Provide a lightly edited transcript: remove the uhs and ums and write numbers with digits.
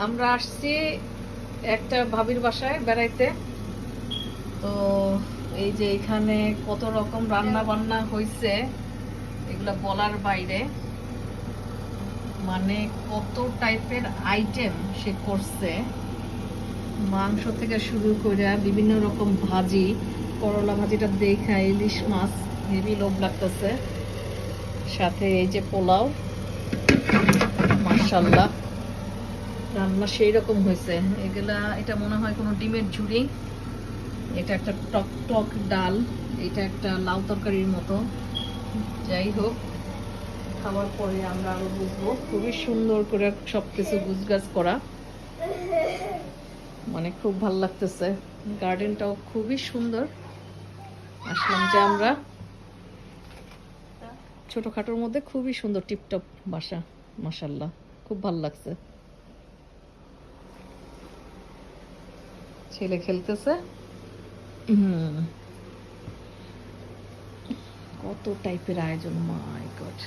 আমরা আসছি একটা ভাবির বাসায় বেড়াইতে। তো এই যে এখানে কত রকম রান্না বান্না হয়েছে, এগুলা বলার বাইরে। মানে কত টাইপের আইটেম সে করছে, মাংস থেকে শুরু করে বিভিন্ন রকম ভাজি। করলা ভাজিটা দেখা ইলিশ মাছ হেভি লোভ লাগতেছে। সাথে এই যে পোলাও, মাশাল্লাহ রান্না সেই রকম হয়েছে। এগুলা, এটা মনে হয় কোনো ডিমের ঝুড়ি। এটা একটা টক টক ডাল, এটা একটা লাউ তরকারির মতো। যাই হোক, খাওয়ার পরে আমরা আরো বুঝবো। খুবই সুন্দর করে সবকিছু গুছগাছ করা, মানে খুব ভালো লাগতেছে। গার্ডেনটাও খুবই সুন্দর। আসলাম যে আমরা ছোটখাটোর মধ্যে খুবই সুন্দর টিপটপ বাসা, মাশাল্লাহ খুব ভালো লাগছে। ছেলে খেলতেছে। কত টাইপের আয়োজন, মাই গড।